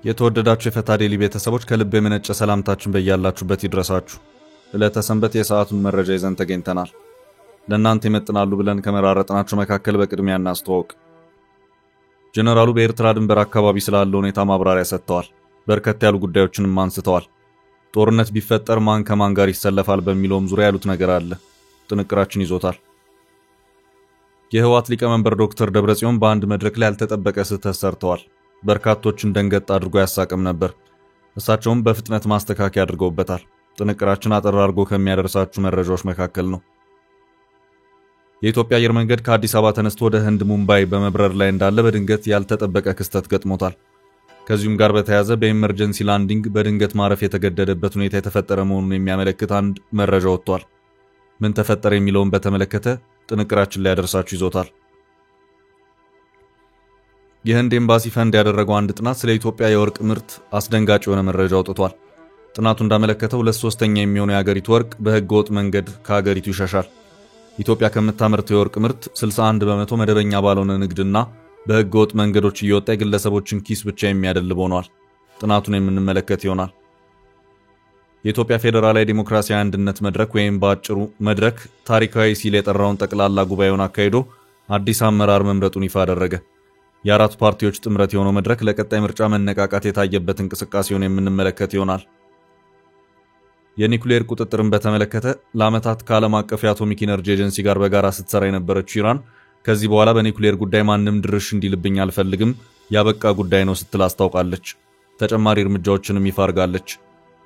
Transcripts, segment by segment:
የተወደዳችሁ የፈታዴሊ ቤተሰቦች ከልብ የመነጨ ሰላምታችን በእያላችሁበት ይድረሳችሁ። ዕለተ ሰንበት የሰዓቱን መረጃ ይዘን ተገኝተናል። ለእናንተ ይመጥናሉ ብለን ከመራረጥናቸው መካከል በቅድሚያ እናስተዋውቅ። ጀነራሉ በኤርትራ ድንበር አካባቢ ስላለው ሁኔታ ማብራሪያ ሰጥተዋል። በርከት ያሉ ጉዳዮችንም አንስተዋል። ጦርነት ቢፈጠር ማን ከማን ጋር ይሰለፋል በሚለውም ዙሪያ ያሉት ነገር አለ። ጥንቅራችን ይዞታል። የህወሓት ሊቀመንበር ዶክተር ደብረጽዮን በአንድ መድረክ ላይ ያልተጠበቀ ስህተት ሰርተዋል። በርካቶችን ደንገጥ አድርጎ ያሳቀም ነበር። እሳቸውም በፍጥነት ማስተካከያ አድርገውበታል። ጥንቅራችን አጠር አድርጎ ከሚያደርሳችሁ መረጃዎች መካከል ነው። የኢትዮጵያ አየር መንገድ ከአዲስ አበባ ተነስቶ ወደ ህንድ ሙምባይ በመብረር ላይ እንዳለ በድንገት ያልተጠበቀ ክስተት ገጥሞታል። ከዚሁም ጋር በተያያዘ በኤመርጀንሲ ላንዲንግ በድንገት ማረፍ የተገደደበት ሁኔታ የተፈጠረ መሆኑን የሚያመለክት አንድ መረጃ ወጥቷል። ምን ተፈጠረ የሚለውን በተመለከተ ጥንቅራችን ላይ ያደርሳችሁ ይዞታል። የህንድ ኤምባሲ ፈንድ ያደረገው አንድ ጥናት ስለ ኢትዮጵያ የወርቅ ምርት አስደንጋጭ የሆነ መረጃ አውጥቷል። ጥናቱ እንዳመለከተው 2/3 የሚሆነው የሀገሪቱ ወርቅ በህገወጥ መንገድ ከሀገሪቱ ይሸሻል። ኢትዮጵያ ከምታመርተው የወርቅ ምርት 61% መደበኛ ባልሆነ ንግድና በህገወጥ መንገዶች እየወጣ የግለሰቦችን ኪስ ብቻ የሚያደልብ ሆኗል። ጥናቱን የምንመለከት ይሆናል። የኢትዮጵያ ፌዴራላዊ ዲሞክራሲያዊ አንድነት መድረክ ወይም በአጭሩ መድረክ ታሪካዊ ሲል የጠራውን ጠቅላላ ጉባኤውን አካሂዶ አዲስ አመራር መምረጡን ይፋ አደረገ። የአራት ፓርቲዎች ጥምረት የሆነው መድረክ ለቀጣይ ምርጫ መነቃቃት የታየበት እንቅስቃሴውን የምንመለከት ይሆናል። የኒኩሌር ቁጥጥርን በተመለከተ ለዓመታት ከዓለም አቀፍ የአቶሚክ ኢነርጂ ኤጀንሲ ጋር በጋራ ስትሰራ የነበረችው ኢራን ከዚህ በኋላ በኒኩሌር ጉዳይ ማንም ድርሽ እንዲልብኝ አልፈልግም፣ ያበቃ ጉዳይ ነው ስትል አስታውቃለች። ተጨማሪ እርምጃዎችንም ይፋ አድርጋለች።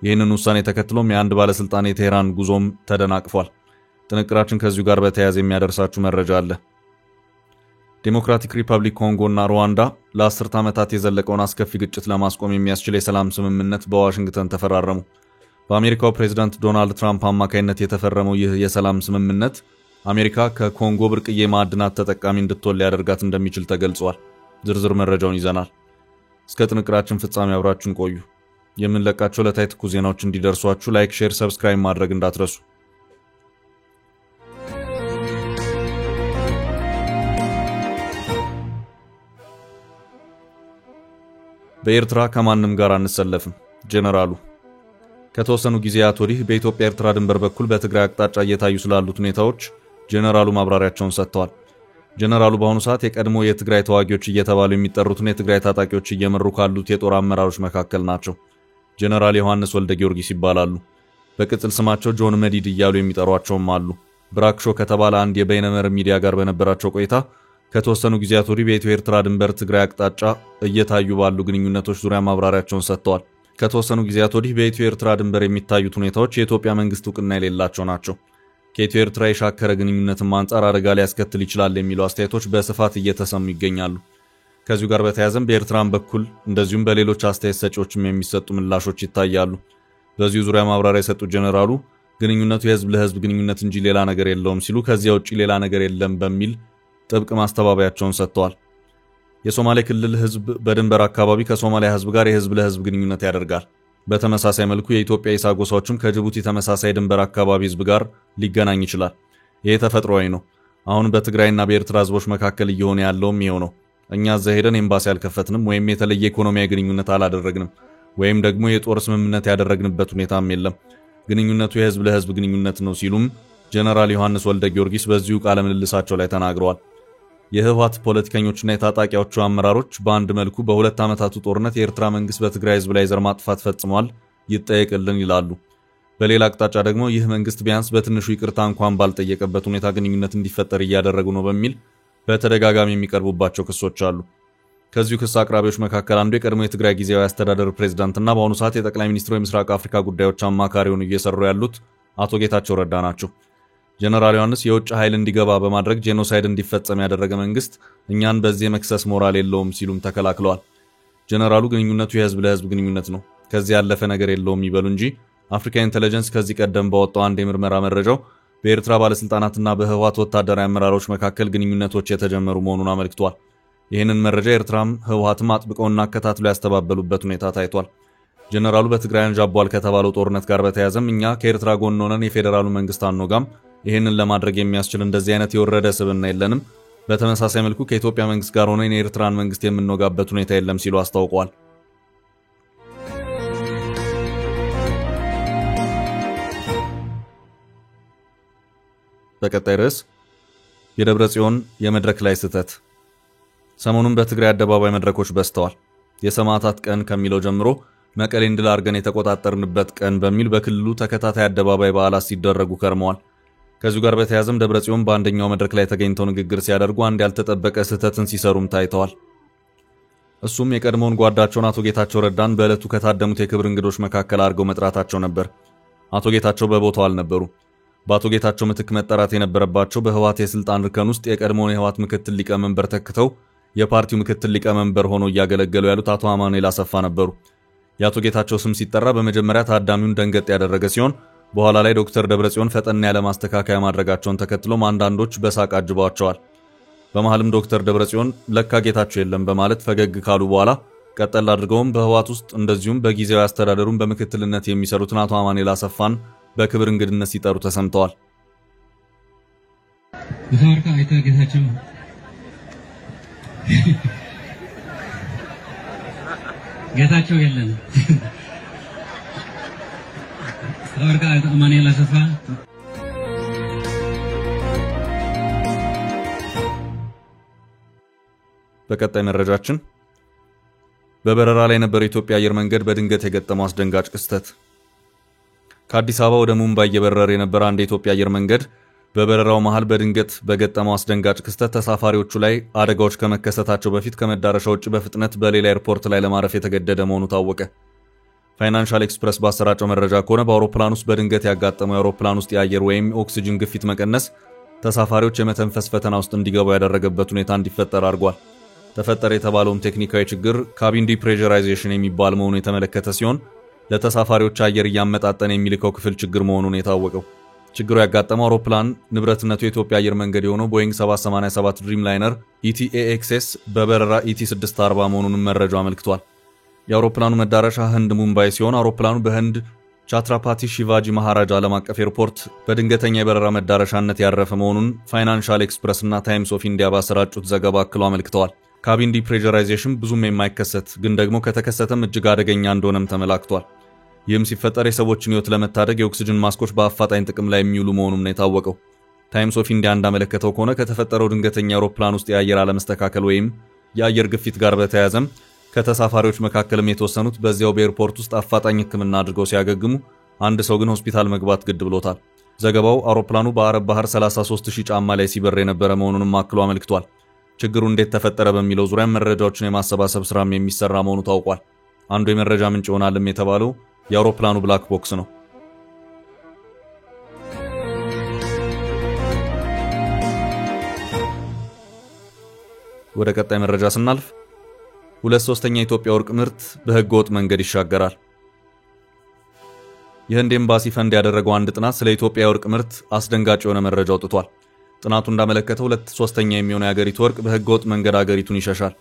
ይህንን ውሳኔ ተከትሎም የአንድ ባለስልጣን የቴህራን ጉዞም ተደናቅፏል። ጥንቅራችን ከዚሁ ጋር በተያያዘ የሚያደርሳችሁ መረጃ አለ። ዴሞክራቲክ ሪፐብሊክ ኮንጎ እና ሩዋንዳ ለ10 ዓመታት የዘለቀውን አስከፊ ግጭት ለማስቆም የሚያስችል የሰላም ስምምነት በዋሽንግተን ተፈራረሙ። በአሜሪካው ፕሬዝዳንት ዶናልድ ትራምፕ አማካይነት የተፈረመው ይህ የሰላም ስምምነት አሜሪካ ከኮንጎ ብርቅዬ ማዕድናት ተጠቃሚ እንድትሆን ሊያደርጋት እንደሚችል ተገልጿል። ዝርዝር መረጃውን ይዘናል። እስከ ጥንቅራችን ፍጻሜ አብራችሁን ቆዩ። የምንለቃቸው ዕለታዊ ትኩስ ዜናዎች እንዲደርሷችሁ ላይክ፣ ሼር፣ ሰብስክራይብ ማድረግ እንዳትረሱ። በኤርትራ ከማንም ጋር አንሰለፍም። ጀነራሉ ከተወሰኑ ጊዜያት ወዲህ በኢትዮጵያ ኤርትራ ድንበር በኩል በትግራይ አቅጣጫ እየታዩ ስላሉት ሁኔታዎች ጀነራሉ ማብራሪያቸውን ሰጥተዋል። ጀነራሉ በአሁኑ ሰዓት የቀድሞ የትግራይ ተዋጊዎች እየተባሉ የሚጠሩትን የትግራይ ታጣቂዎች እየመሩ ካሉት የጦር አመራሮች መካከል ናቸው። ጀነራል ዮሐንስ ወልደ ጊዮርጊስ ይባላሉ። በቅጽል ስማቸው ጆን መዲድ እያሉ የሚጠሯቸውም አሉ። ብራክሾ ከተባለ አንድ የበይነመረብ ሚዲያ ጋር በነበራቸው ቆይታ ከተወሰኑ ጊዜያት ወዲህ በኢትዮ ኤርትራ ድንበር ትግራይ አቅጣጫ እየታዩ ባሉ ግንኙነቶች ዙሪያ ማብራሪያቸውን ሰጥተዋል። ከተወሰኑ ጊዜያት ወዲህ በኢትዮ ኤርትራ ድንበር የሚታዩት ሁኔታዎች የኢትዮጵያ መንግስት ዕውቅና የሌላቸው ናቸው። ከኢትዮ ኤርትራ የሻከረ ግንኙነትም አንጻር አደጋ ሊያስከትል ይችላል የሚሉ አስተያየቶች በስፋት እየተሰሙ ይገኛሉ። ከዚሁ ጋር በተያያዘም በኤርትራም በኩል እንደዚሁም በሌሎች አስተያየት ሰጪዎችም የሚሰጡ ምላሾች ይታያሉ። በዚሁ ዙሪያ ማብራሪያ የሰጡት ጀነራሉ ግንኙነቱ የህዝብ ለህዝብ ግንኙነት እንጂ ሌላ ነገር የለውም ሲሉ ከዚያ ውጪ ሌላ ነገር የለም በሚል ጥብቅ ማስተባበያቸውን ሰጥተዋል። የሶማሌ ክልል ህዝብ በድንበር አካባቢ ከሶማሊያ ህዝብ ጋር የህዝብ ለህዝብ ግንኙነት ያደርጋል። በተመሳሳይ መልኩ የኢትዮጵያ ኢሳ ጎሳዎችም ከጅቡቲ ተመሳሳይ ድንበር አካባቢ ህዝብ ጋር ሊገናኝ ይችላል። ይሄ ተፈጥሯዊ ነው። አሁን በትግራይና በኤርትራ ህዝቦች መካከል እየሆነ ያለውም ይሄው ነው። እኛ እዛ ሄደን ኤምባሲ አልከፈትንም ወይም የተለየ ኢኮኖሚያዊ ግንኙነት አላደረግንም ወይም ደግሞ የጦር ስምምነት ያደረግንበት ሁኔታም የለም። ግንኙነቱ የህዝብ ለህዝብ ግንኙነት ነው ሲሉም ጀነራል ዮሐንስ ወልደ ጊዮርጊስ በዚሁ ቃለ ምልልሳቸው ላይ ተናግረዋል። የህወሓት ፖለቲከኞችና የታጣቂዎቹ አመራሮች በአንድ መልኩ በሁለት ዓመታቱ ጦርነት የኤርትራ መንግስት በትግራይ ህዝብ ላይ ዘር ማጥፋት ፈጽሟል፣ ይጠየቅልን ይላሉ። በሌላ አቅጣጫ ደግሞ ይህ መንግስት ቢያንስ በትንሹ ይቅርታ እንኳን ባልጠየቀበት ሁኔታ ግንኙነት እንዲፈጠር እያደረጉ ነው በሚል በተደጋጋሚ የሚቀርቡባቸው ክሶች አሉ። ከዚሁ ክስ አቅራቢዎች መካከል አንዱ የቀድሞ የትግራይ ጊዜያዊ አስተዳደር ፕሬዝዳንትና በአሁኑ ሰዓት የጠቅላይ ሚኒስትሩ የምስራቅ አፍሪካ ጉዳዮች አማካሪ ሆነው እየሰሩ ያሉት አቶ ጌታቸው ረዳ ናቸው። ጀነራል ዮሐንስ የውጭ ኃይል እንዲገባ በማድረግ ጄኖሳይድ እንዲፈጸም ያደረገ መንግስት እኛን በዚህ መክሰስ ሞራል የለውም ሲሉም ተከላክለዋል። ጀነራሉ ግንኙነቱ የህዝብ ለህዝብ ግንኙነት ነው፣ ከዚህ ያለፈ ነገር የለውም ይበሉ እንጂ አፍሪካ ኢንተለጀንስ ከዚህ ቀደም ባወጣው አንድ የምርመራ መረጃው በኤርትራ ባለስልጣናትና በህወሓት ወታደራዊ አመራሮች መካከል ግንኙነቶች የተጀመሩ መሆኑን አመልክቷል። ይህንን መረጃ ኤርትራም ህወሓትም አጥብቀውና አከታትለው ያስተባበሉበት ሁኔታ ታይቷል። ጀነራሉ በትግራይ አንዣቧል ከተባለው ጦርነት ጋር በተያያዘም እኛ ከኤርትራ ጎን ሆነን የፌዴራሉ መንግስት አንወጋም፣ ይህንን ለማድረግ የሚያስችል እንደዚህ አይነት የወረደ ስብዕና የለንም፣ በተመሳሳይ መልኩ ከኢትዮጵያ መንግስት ጋር ሆነን የኤርትራን መንግስት የምንወጋበት ሁኔታ የለም ሲሉ አስታውቀዋል። በቀጣይ ርዕስ የደብረጽዮን የመድረክ ላይ ስህተት። ሰሞኑን በትግራይ አደባባይ መድረኮች በዝተዋል። የሰማዕታት ቀን ከሚለው ጀምሮ መቀሌን ድል አድርገን የተቆጣጠርንበት ቀን በሚል በክልሉ ተከታታይ አደባባይ በዓላት ሲደረጉ ከርመዋል። ከዚሁ ጋር በተያያዘም ደብረጽዮን በአንደኛው መድረክ ላይ ተገኝተው ንግግር ሲያደርጉ አንድ ያልተጠበቀ ስህተትን ሲሰሩም ታይተዋል። እሱም የቀድሞውን ጓዳቸውን አቶ ጌታቸው ረዳን በዕለቱ ከታደሙት የክብር እንግዶች መካከል አድርገው መጥራታቸው ነበር። አቶ ጌታቸው በቦታው አልነበሩ። በአቶ ጌታቸው ምትክ መጠራት የነበረባቸው በህወሓት የስልጣን እርከን ውስጥ የቀድሞውን የህወሓት ምክትል ሊቀመንበር ተክተው የፓርቲው ምክትል ሊቀመንበር ሆነው እያገለገሉ ያሉት አቶ አማኑኤል አሰፋ ነበሩ። የአቶ ጌታቸው ስም ሲጠራ በመጀመሪያ ታዳሚውን ደንገጥ ያደረገ ሲሆን በኋላ ላይ ዶክተር ደብረጽዮን ፈጠን ያለ ማስተካከያ ማድረጋቸውን ተከትሎም አንዳንዶች በሳቅ አጅበዋቸዋል። በመሃልም ዶክተር ደብረጽዮን ለካ ጌታቸው የለም በማለት ፈገግ ካሉ በኋላ ቀጠል አድርገውም በህወሓት ውስጥ እንደዚሁም በጊዜያዊ አስተዳደሩን በምክትልነት የሚሰሩትን አቶ አማኑኤል አሰፋን በክብር እንግድነት ሲጠሩ ተሰምተዋል። በታወርካ አይተ ጌታቸው ጌታቸው የለም ታወርካ አይተ አማኑኤል አሰፋ በቀጣይ መረጃችን በበረራ ላይ የነበረው የኢትዮጵያ አየር መንገድ በድንገት የገጠመው አስደንጋጭ ክስተት። ከአዲስ አበባ ወደ ሙምባይ እየበረረ የነበረ አንድ የኢትዮጵያ አየር መንገድ በበረራው መሃል በድንገት በገጠመው አስደንጋጭ ክስተት ተሳፋሪዎቹ ላይ አደጋዎች ከመከሰታቸው በፊት ከመዳረሻው ውጭ በፍጥነት በሌላ ኤርፖርት ላይ ለማረፍ የተገደደ መሆኑ ታወቀ። ፋይናንሻል ኤክስፕረስ ባሰራጨው መረጃ ከሆነ በአውሮፕላን ውስጥ በድንገት ያጋጠመው የአውሮፕላን ውስጥ የአየር ወይም ኦክሲጅን ግፊት መቀነስ ተሳፋሪዎች የመተንፈስ ፈተና ውስጥ እንዲገቡ ያደረገበት ሁኔታ እንዲፈጠር አድርጓል። ተፈጠረ የተባለውም ቴክኒካዊ ችግር ካቢን ዲፕሬሸራይዜሽን የሚባል መሆኑ የተመለከተ ሲሆን ለተሳፋሪዎች አየር እያመጣጠነ የሚልከው ክፍል ችግር መሆኑን የታወቀው። ችግሩ ያጋጠመው አውሮፕላን ንብረትነቱ የኢትዮጵያ አየር መንገድ የሆነው ቦይንግ 787 ድሪም ላይነር ኢቲኤኤክስኤስ በበረራ ኢቲ640 መሆኑንም መረጃው አመልክቷል። የአውሮፕላኑ መዳረሻ ህንድ ሙምባይ ሲሆን አውሮፕላኑ በህንድ ቻትራፓቲ ሺቫጂ ማሃራጅ ዓለም አቀፍ ኤርፖርት በድንገተኛ የበረራ መዳረሻነት ያረፈ መሆኑን ፋይናንሻል ኤክስፕረስ እና ታይምስ ኦፍ ኢንዲያ ባሰራጩት ዘገባ አክለው አመልክተዋል። ካቢን ዲፕሬሸራይዜሽን ብዙም የማይከሰት ግን ደግሞ ከተከሰተም እጅግ አደገኛ እንደሆነም ተመላክቷል። ይህም ሲፈጠር የሰዎችን ህይወት ለመታደግ የኦክሲጅን ማስኮች በአፋጣኝ ጥቅም ላይ የሚውሉ መሆኑን ነው የታወቀው። ታይምስ ኦፍ ኢንዲያ እንዳመለከተው ከሆነ ከተፈጠረው ድንገተኛ አውሮፕላን ውስጥ የአየር አለመስተካከል ወይም የአየር ግፊት ጋር በተያያዘም ከተሳፋሪዎች መካከልም የተወሰኑት በዚያው በኤርፖርት ውስጥ አፋጣኝ ሕክምና አድርገው ሲያገግሙ፣ አንድ ሰው ግን ሆስፒታል መግባት ግድ ብሎታል። ዘገባው አውሮፕላኑ በአረብ ባህር 33000 ጫማ ላይ ሲበር የነበረ መሆኑንም አክሎ አመልክቷል። ችግሩ እንዴት ተፈጠረ በሚለው ዙሪያ መረጃዎችን የማሰባሰብ ስራም የሚሰራ መሆኑ ታውቋል። አንዱ የመረጃ ምንጭ ይሆናልም የተባለው የአውሮፕላኑ ብላክ ቦክስ ነው። ወደ ቀጣይ መረጃ ስናልፍ 2/3 የኢትዮጵያ ወርቅ ምርት በህገ ወጥ መንገድ ይሻገራል። የህንድ ኤምባሲ ፈንድ ያደረገው አንድ ጥናት ስለ ኢትዮጵያ የወርቅ ምርት አስደንጋጭ የሆነ መረጃ አውጥቷል። ጥናቱ እንዳመለከተው 2/3 የሚሆነው የሀገሪቱ ወርቅ በህገ ወጥ መንገድ ሀገሪቱን ይሸሻል።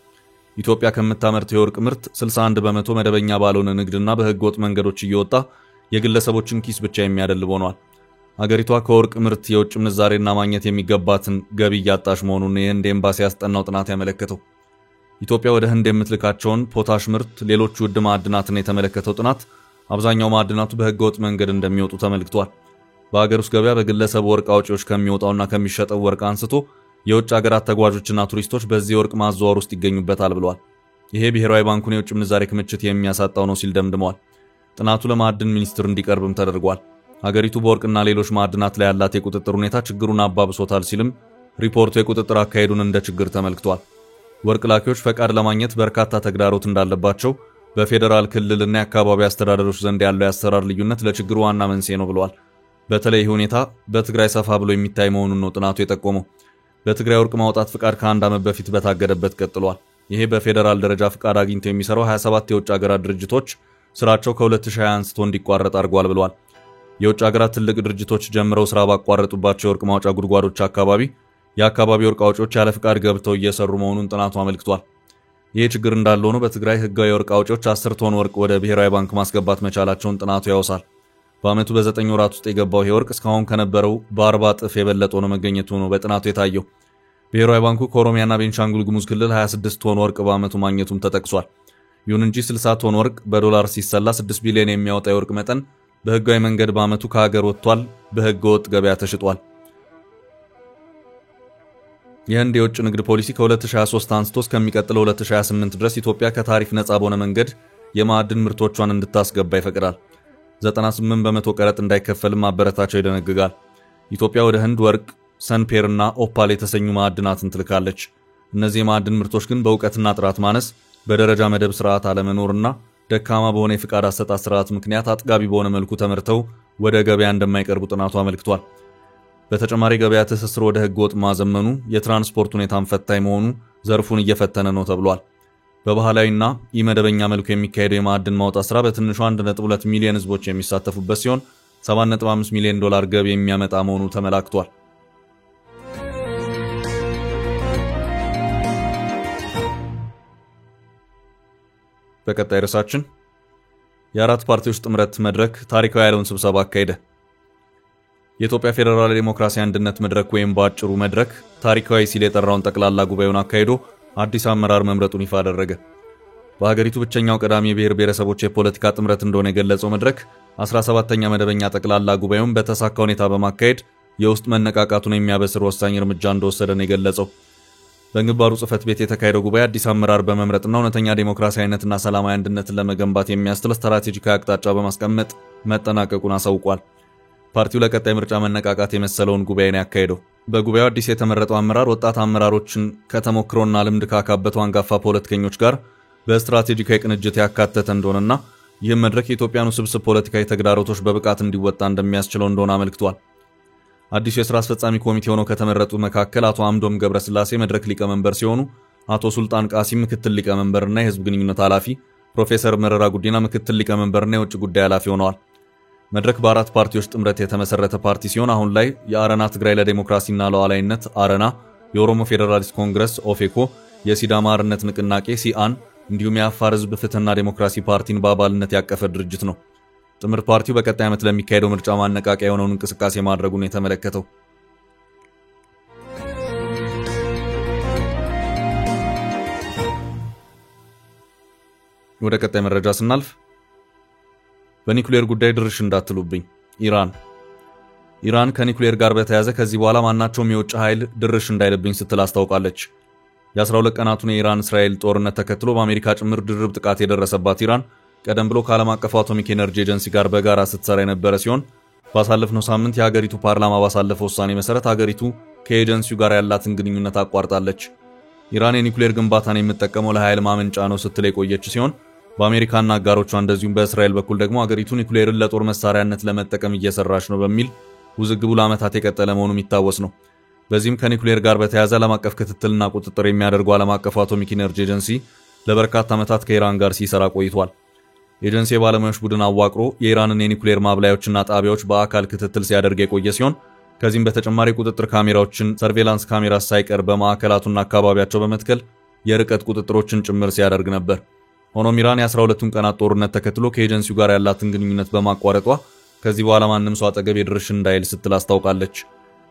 ኢትዮጵያ ከምታመርተው የወርቅ ምርት 61 በመቶ መደበኛ ባልሆነ ንግድና በህገ ወጥ መንገዶች እየወጣ የግለሰቦችን ኪስ ብቻ የሚያደልብ ሆኗል። ሀገሪቷ ከወርቅ ምርት የውጭ ምንዛሬና ማግኘት የሚገባትን ገቢ እያጣች መሆኑን የህንድ ኤምባሲ ያስጠናው ጥናት ያመለከተው። ኢትዮጵያ ወደ ህንድ የምትልካቸውን ፖታሽ ምርት፣ ሌሎች ውድ ማዕድናትን የተመለከተው ጥናት አብዛኛው ማዕድናቱ በህገ ወጥ መንገድ እንደሚወጡ ተመልክቷል። በሀገር ውስጥ ገበያ በግለሰብ ወርቅ አውጪዎች ከሚወጣውና ከሚሸጠው ወርቅ አንስቶ የውጭ ሀገራት ተጓዦችና ቱሪስቶች በዚህ ወርቅ ማዘዋወር ውስጥ ይገኙበታል ብለዋል። ይሄ ብሔራዊ ባንኩን የውጭ ምንዛሬ ክምችት የሚያሳጣው ነው ሲል ደምድመዋል። ጥናቱ ለማዕድን ሚኒስቴር እንዲቀርብም ተደርጓል። ሀገሪቱ በወርቅና ሌሎች ማዕድናት ላይ ያላት የቁጥጥር ሁኔታ ችግሩን አባብሶታል ሲልም ሪፖርቱ የቁጥጥር አካሄዱን እንደ ችግር ተመልክቷል። ወርቅ ላኪዎች ፈቃድ ለማግኘት በርካታ ተግዳሮት እንዳለባቸው፣ በፌዴራል ክልልና የአካባቢ አስተዳደሮች ዘንድ ያለው የአሰራር ልዩነት ለችግሩ ዋና መንስኤ ነው ብለዋል። በተለይ ይህ ሁኔታ በትግራይ ሰፋ ብሎ የሚታይ መሆኑን ነው ጥናቱ የጠቆመው። በትግራይ ወርቅ ማውጣት ፍቃድ ከአንድ ዓመት በፊት በታገደበት ቀጥሏል። ይሄ በፌዴራል ደረጃ ፍቃድ አግኝተው የሚሰራው 27 የውጭ ሀገራት ድርጅቶች ስራቸው ከ2020 አንስቶ እንዲቋረጥ አድርጓል ብለዋል። የውጭ ሀገራት ትልቅ ድርጅቶች ጀምረው ስራ ባቋረጡባቸው የወርቅ ማውጫ ጉድጓዶች አካባቢ የአካባቢ ወርቅ አውጪዎች ያለ ፍቃድ ገብተው እየሰሩ መሆኑን ጥናቱ አመልክቷል። ይህ ችግር እንዳለ ሆኖ በትግራይ ህጋዊ የወርቅ አውጪዎች 10 ቶን ወርቅ ወደ ብሔራዊ ባንክ ማስገባት መቻላቸውን ጥናቱ ያወሳል። በአመቱ በ9 ወራት ውስጥ የገባው ይህ ወርቅ እስካሁን ከነበረው በ40 እጥፍ የበለጠ ሆኖ መገኘቱ ነው በጥናቱ የታየው። ብሔራዊ ባንኩ ከኦሮሚያና ቤንሻንጉል ጉሙዝ ክልል 26 ቶን ወርቅ በአመቱ ማግኘቱም ተጠቅሷል። ይሁን እንጂ 60 ቶን ወርቅ በዶላር ሲሰላ 6 ቢሊዮን የሚያወጣ የወርቅ መጠን በህጋዊ መንገድ በአመቱ ከሀገር ወጥቷል፣ በህገ ወጥ ገበያ ተሽጧል። የህንድ የውጭ ንግድ ፖሊሲ ከ2023 አንስቶ እስከሚቀጥለው 2028 ድረስ ኢትዮጵያ ከታሪፍ ነፃ በሆነ መንገድ የማዕድን ምርቶቿን እንድታስገባ ይፈቅዳል። 98 በመቶ ቀረጥ እንዳይከፈልም ማበረታቸው ይደነግጋል። ኢትዮጵያ ወደ ህንድ ወርቅ፣ ሰንፔር እና ኦፓል የተሰኙ ማዕድናትን ትልካለች። እነዚህ የማዕድን ምርቶች ግን በእውቀትና ጥራት ማነስ፣ በደረጃ መደብ ስርዓት አለመኖርና ደካማ በሆነ የፍቃድ አሰጣጥ ስርዓት ምክንያት አጥጋቢ በሆነ መልኩ ተመርተው ወደ ገበያ እንደማይቀርቡ ጥናቱ አመልክቷል። በተጨማሪ ገበያ ትስስር ወደ ህገ ወጥ ማዘመኑ የትራንስፖርት ሁኔታን ፈታኝ መሆኑ ዘርፉን እየፈተነ ነው ተብሏል። በባህላዊና ኢመደበኛ መልኩ የሚካሄደው የማዕድን ማውጣት ስራ በትንሹ 1.2 ሚሊዮን ህዝቦች የሚሳተፉበት ሲሆን 7.5 ሚሊዮን ዶላር ገቢ የሚያመጣ መሆኑ ተመላክቷል። በቀጣይ ርዕሳችን የአራት ፓርቲዎች ጥምረት መድረክ ታሪካዊ ያለውን ስብሰባ አካሄደ። የኢትዮጵያ ፌዴራል ዴሞክራሲያዊ አንድነት መድረክ ወይም በአጭሩ መድረክ ታሪካዊ ሲል የጠራውን ጠቅላላ ጉባኤውን አካሂዶ አዲስ አመራር መምረጡን ይፋ አደረገ። በሀገሪቱ ብቸኛው ቀዳሚ የብሔር ብሔረሰቦች የፖለቲካ ጥምረት እንደሆነ የገለጸው መድረክ 17ኛ መደበኛ ጠቅላላ ጉባኤውን በተሳካ ሁኔታ በማካሄድ የውስጥ መነቃቃቱን የሚያበስር ወሳኝ እርምጃ እንደወሰደ ነው የገለጸው። በግንባሩ ጽህፈት ቤት የተካሄደው ጉባኤ አዲስ አመራር በመምረጥና እውነተኛ ዴሞክራሲያዊነትና ሰላማዊ አንድነትን ለመገንባት የሚያስችል ስትራቴጂካዊ አቅጣጫ በማስቀመጥ መጠናቀቁን አሳውቋል። ፓርቲው ለቀጣይ ምርጫ መነቃቃት የመሰለውን ጉባኤ ነው ያካሄደው። በጉባኤው አዲስ የተመረጠው አመራር ወጣት አመራሮችን ከተሞክሮና ልምድ ካካበቱ አንጋፋ ፖለቲከኞች ጋር በስትራቴጂካዊ ቅንጅት ያካተተ እንደሆነና ይህም መድረክ የኢትዮጵያን ውስብስብ ፖለቲካዊ ተግዳሮቶች በብቃት እንዲወጣ እንደሚያስችለው እንደሆነ አመልክቷል። አዲሱ የሥራ አስፈጻሚ ኮሚቴ ሆነው ከተመረጡ መካከል አቶ አምዶም ገብረስላሴ መድረክ ሊቀመንበር ሲሆኑ አቶ ሱልጣን ቃሲም ምክትል ሊቀመንበርና የህዝብ ግንኙነት ኃላፊ፣ ፕሮፌሰር መረራ ጉዲና ምክትል ሊቀመንበርና የውጭ ጉዳይ ኃላፊ ሆነዋል። መድረክ በአራት ፓርቲዎች ጥምረት የተመሰረተ ፓርቲ ሲሆን አሁን ላይ የአረና ትግራይ ለዲሞክራሲና ለሉዓላዊነት አረና፣ የኦሮሞ ፌዴራሊስት ኮንግረስ ኦፌኮ፣ የሲዳማ አርነት ንቅናቄ ሲአን እንዲሁም የአፋር ህዝብ ፍትህና ዲሞክራሲ ፓርቲን በአባልነት ያቀፈ ድርጅት ነው። ጥምር ፓርቲው በቀጣይ ዓመት ለሚካሄደው ምርጫ ማነቃቂያ የሆነውን እንቅስቃሴ ማድረጉን የተመለከተው። ወደ ቀጣይ መረጃ ስናልፍ በኒኩሌር ጉዳይ ድርሽ እንዳትሉብኝ ኢራን ከኒኩሌር ጋር በተያያዘ ከዚህ በኋላ ማናቸውም የውጭ ኃይል ድርሽ እንዳይልብኝ ስትል አስታውቃለች። የ12 ቀናቱን የኢራን እስራኤል ጦርነት ተከትሎ በአሜሪካ ጭምር ድርብ ጥቃት የደረሰባት ኢራን ቀደም ብሎ ከዓለም አቀፉ አቶሚክ ኤነርጂ ኤጀንሲ ጋር በጋራ ስትሰራ የነበረ ሲሆን ባሳለፍነው ሳምንት የሀገሪቱ ፓርላማ ባሳለፈው ውሳኔ መሰረት ሀገሪቱ ከኤጀንሲው ጋር ያላትን ግንኙነት አቋርጣለች። ኢራን የኒኩሌር ግንባታን የምትጠቀመው ለኃይል ማመንጫ ነው ስትል የቆየች ሲሆን በአሜሪካና አጋሮቿ እንደዚሁም በእስራኤል በኩል ደግሞ ሀገሪቱ ኒኩሌርን ለጦር መሳሪያነት ለመጠቀም እየሰራች ነው በሚል ውዝግቡ ለዓመታት የቀጠለ መሆኑ የሚታወስ ነው። በዚህም ከኒኩሌር ጋር በተያያዘ ዓለም አቀፍ ክትትልና ቁጥጥር የሚያደርገው ዓለም አቀፉ አቶሚክ ኤነርጂ ኤጀንሲ ለበርካታ ዓመታት ከኢራን ጋር ሲሰራ ቆይቷል። ኤጀንሲ የባለሙያዎች ቡድን አዋቅሮ የኢራንን የኒኩሌር ማብላዮችና ጣቢያዎች በአካል ክትትል ሲያደርግ የቆየ ሲሆን ከዚህም በተጨማሪ ቁጥጥር ካሜራዎችን፣ ሰርቬላንስ ካሜራ ሳይቀር በማዕከላቱና አካባቢያቸው በመትከል የርቀት ቁጥጥሮችን ጭምር ሲያደርግ ነበር። ሆኖም ኢራን የ12ቱን ቀናት ጦርነት ተከትሎ ከኤጀንሲው ጋር ያላትን ግንኙነት በማቋረጧ ከዚህ በኋላ ማንም ሰው አጠገብ ድርሽ እንዳይል ስትል አስታውቃለች።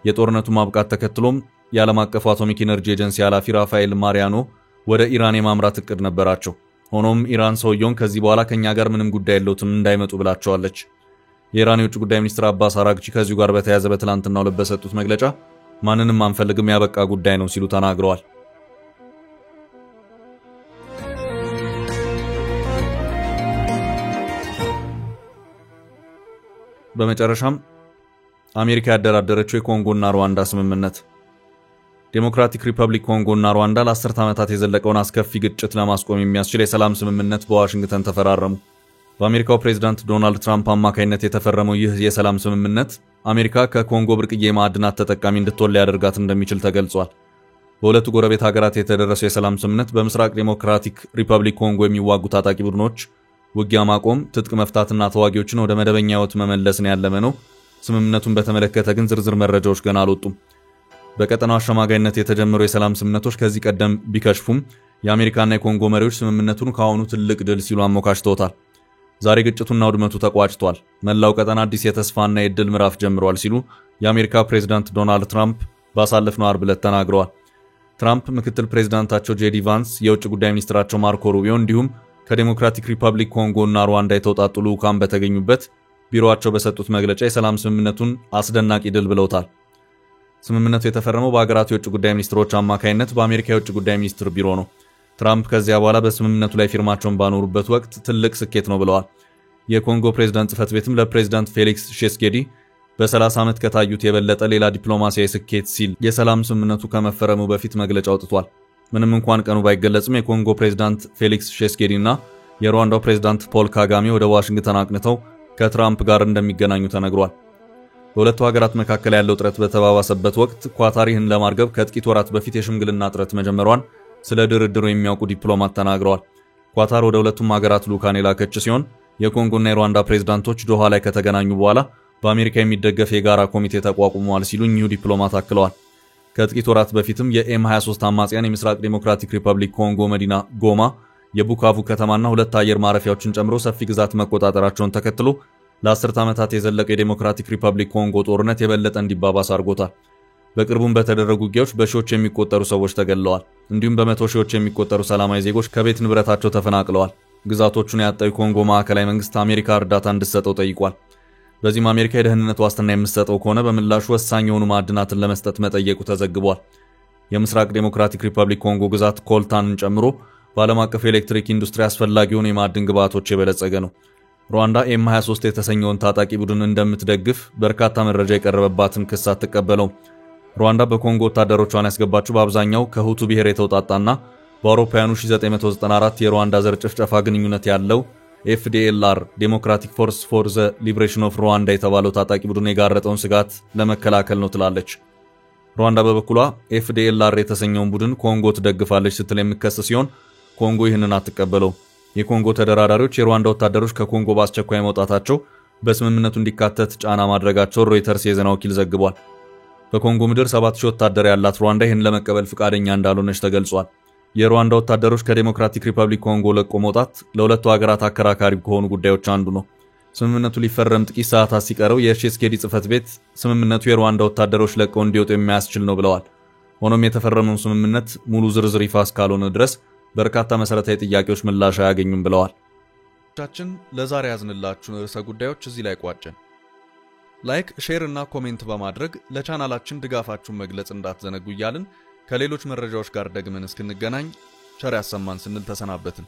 የጦርነቱ ማብቃት ተከትሎም የዓለም አቀፉ አቶሚክ ኤነርጂ ኤጀንሲ ኃላፊ ራፋኤል ማሪያኖ ወደ ኢራን የማምራት እቅድ ነበራቸው። ሆኖም ኢራን ሰውየውን ከዚህ በኋላ ከኛ ጋር ምንም ጉዳይ የለውም እንዳይመጡ ብላቸዋለች። የኢራን የውጭ ጉዳይ ሚኒስትር አባስ አራግቺ ከዚሁ ጋር በተያያዘ በትላንትናው ዕለት በሰጡት መግለጫ ማንንም አንፈልግም ያበቃ ጉዳይ ነው ሲሉ ተናግረዋል። በመጨረሻም አሜሪካ ያደራደረችው የኮንጎና ሩዋንዳ ስምምነት። ዴሞክራቲክ ሪፐብሊክ ኮንጎና ሩዋንዳ ለ10 ዓመታት የዘለቀውን አስከፊ ግጭት ለማስቆም የሚያስችል የሰላም ስምምነት በዋሽንግተን ተፈራረሙ። በአሜሪካው ፕሬዝዳንት ዶናልድ ትራምፕ አማካይነት የተፈረመው ይህ የሰላም ስምምነት አሜሪካ ከኮንጎ ብርቅዬ ማዕድናት ተጠቃሚ እንድትሆን ሊያደርጋት እንደሚችል ተገልጿል። በሁለቱ ጎረቤት ሀገራት የተደረሰው የሰላም ስምምነት በምስራቅ ዴሞክራቲክ ሪፐብሊክ ኮንጎ የሚዋጉ ታጣቂ ቡድኖች ውጊያ ማቆም፣ ትጥቅ መፍታትና ተዋጊዎችን ወደ መደበኛ ሕይወት መመለስን ያለመ ነው። ስምምነቱን በተመለከተ ግን ዝርዝር መረጃዎች ገና አልወጡም። በቀጠናው አሸማጋይነት የተጀመሩ የሰላም ስምምነቶች ከዚህ ቀደም ቢከሽፉም የአሜሪካና የኮንጎ መሪዎች ስምምነቱን ካሁኑ ትልቅ ድል ሲሉ አሞካሽተውታል። ዛሬ ግጭቱና ውድመቱ ተቋጭቷል፣ መላው ቀጠና አዲስ የተስፋና የድል ምዕራፍ ጀምሯል ሲሉ የአሜሪካ ፕሬዝዳንት ዶናልድ ትራምፕ ባሳለፍነው ዓርብ ዕለት ተናግረዋል። ትራምፕ ምክትል ፕሬዝዳንታቸው ጄዲ ቫንስ፣ የውጭ ጉዳይ ሚኒስትራቸው ማርኮ ሩቢዮ እንዲሁም ከዴሞክራቲክ ሪፐብሊክ ኮንጎ እና ሩዋንዳ የተውጣጡ ልዑካን በተገኙበት ቢሮአቸው በሰጡት መግለጫ የሰላም ስምምነቱን አስደናቂ ድል ብለውታል። ስምምነቱ የተፈረመው በአገራቱ የውጭ ጉዳይ ሚኒስትሮች አማካይነት በአሜሪካ የውጭ ጉዳይ ሚኒስትር ቢሮ ነው። ትራምፕ ከዚያ በኋላ በስምምነቱ ላይ ፊርማቸውን ባኖሩበት ወቅት ትልቅ ስኬት ነው ብለዋል። የኮንጎ ፕሬዝዳንት ጽሕፈት ቤትም ለፕሬዝዳንት ፌሊክስ ሼስኬዲ በ30 ዓመት ከታዩት የበለጠ ሌላ ዲፕሎማሲያዊ ስኬት ሲል የሰላም ስምምነቱ ከመፈረሙ በፊት መግለጫ አውጥቷል። ምንም እንኳን ቀኑ ባይገለጽም የኮንጎ ፕሬዝዳንት ፌሊክስ ሼስኬዲ እና የሩዋንዳው ፕሬዝዳንት ፖል ካጋሜ ወደ ዋሽንግተን አቅንተው ከትራምፕ ጋር እንደሚገናኙ ተነግሯል። በሁለቱ ሀገራት መካከል ያለው ጥረት በተባባሰበት ወቅት ኳታር ይህን ለማርገብ ከጥቂት ወራት በፊት የሽምግልና ጥረት መጀመሯን ስለ ድርድሩ የሚያውቁ ዲፕሎማት ተናግረዋል። ኳታር ወደ ሁለቱም ሀገራት ልዑካን የላከች ሲሆን የኮንጎና የሩዋንዳ ፕሬዝዳንቶች ዶሃ ላይ ከተገናኙ በኋላ በአሜሪካ የሚደገፍ የጋራ ኮሚቴ ተቋቁመዋል ሲሉ እኚሁ ዲፕሎማት አክለዋል። ከጥቂት ወራት በፊትም የኤም23 አማጽያን የምስራቅ ዲሞክራቲክ ሪፐብሊክ ኮንጎ መዲና ጎማ፣ የቡካቩ ከተማና 2 አየር ማረፊያዎችን ጨምሮ ሰፊ ግዛት መቆጣጠራቸውን ተከትሎ ለ10 ዓመታት የዘለቀው የዲሞክራቲክ ሪፐብሊክ ኮንጎ ጦርነት የበለጠ እንዲባባስ አድርጎታል። በቅርቡም በተደረጉ ውጊያዎች በሺዎች የሚቆጠሩ ሰዎች ተገድለዋል። እንዲሁም በመቶ ሺዎች የሚቆጠሩ ሰላማዊ ዜጎች ከቤት ንብረታቸው ተፈናቅለዋል። ግዛቶቹን ያጣው የኮንጎ ማዕከላዊ መንግስት አሜሪካ እርዳታ እንድትሰጠው ጠይቋል። በዚህም አሜሪካ የደህንነት ዋስትና የምትሰጠው ከሆነ በምላሹ ወሳኝ የሆኑ ማዕድናትን ለመስጠት መጠየቁ ተዘግቧል። የምስራቅ ዲሞክራቲክ ሪፐብሊክ ኮንጎ ግዛት ኮልታንን ጨምሮ በዓለም አቀፍ የኤሌክትሪክ ኢንዱስትሪ አስፈላጊ የሆኑ የማዕድን ግብዓቶች የበለጸገ ነው። ሩዋንዳ ኤም23 የተሰኘውን ታጣቂ ቡድን እንደምትደግፍ በርካታ መረጃ የቀረበባትን ክስ አትቀበለውም። ሩዋንዳ በኮንጎ ወታደሮቿን ያስገባችው በአብዛኛው ከሁቱ ብሔር የተውጣጣና በአውሮፓውያኑ 1994 የሩዋንዳ ዘር ጭፍጨፋ ግንኙነት ያለው ኤፍዲኤልአር ዴሞክራቲክ ፎርስ ፎር ዘ ሊብሬሽን ኦፍ ሩዋንዳ የተባለው ታጣቂ ቡድን የጋረጠውን ስጋት ለመከላከል ነው ትላለች። ሩዋንዳ በበኩሏ ኤፍዲኤልአር የተሰኘውን ቡድን ኮንጎ ትደግፋለች ስትል የምትከስ ሲሆን ኮንጎ ይህንን አትቀበለው። የኮንጎ ተደራዳሪዎች የሩዋንዳ ወታደሮች ከኮንጎ በአስቸኳይ መውጣታቸው በስምምነቱ እንዲካተት ጫና ማድረጋቸውን ሮይተርስ የዜና ወኪል ዘግቧል። በኮንጎ ምድር 7000 ወታደር ያላት ሩዋንዳ ይህን ለመቀበል ፍቃደኛ እንዳልሆነች ተገልጿል። የሩዋንዳ ወታደሮች ከዴሞክራቲክ ሪፐብሊክ ኮንጎ ለቆ መውጣት ለሁለቱ ሀገራት አከራካሪ ከሆኑ ጉዳዮች አንዱ ነው። ስምምነቱ ሊፈረም ጥቂት ሰዓታት ሲቀረው የሼስኬዲ ጽሕፈት ቤት ስምምነቱ የሩዋንዳ ወታደሮች ለቀው እንዲወጡ የሚያስችል ነው ብለዋል። ሆኖም የተፈረመው ስምምነት ሙሉ ዝርዝር ይፋ እስካልሆነ ድረስ በርካታ መሰረታዊ ጥያቄዎች ምላሽ አያገኙም ብለዋል። ቻችን ለዛሬ ያዝንላችሁን ርዕሰ ጉዳዮች እዚህ ላይ ቋጨን። ላይክ፣ ሼር እና ኮሜንት በማድረግ ለቻናላችን ድጋፋችሁን መግለጽ እንዳትዘነጉ እያልን ከሌሎች መረጃዎች ጋር ደግመን እስክንገናኝ ቸር ያሰማን ስንል ተሰናበትን።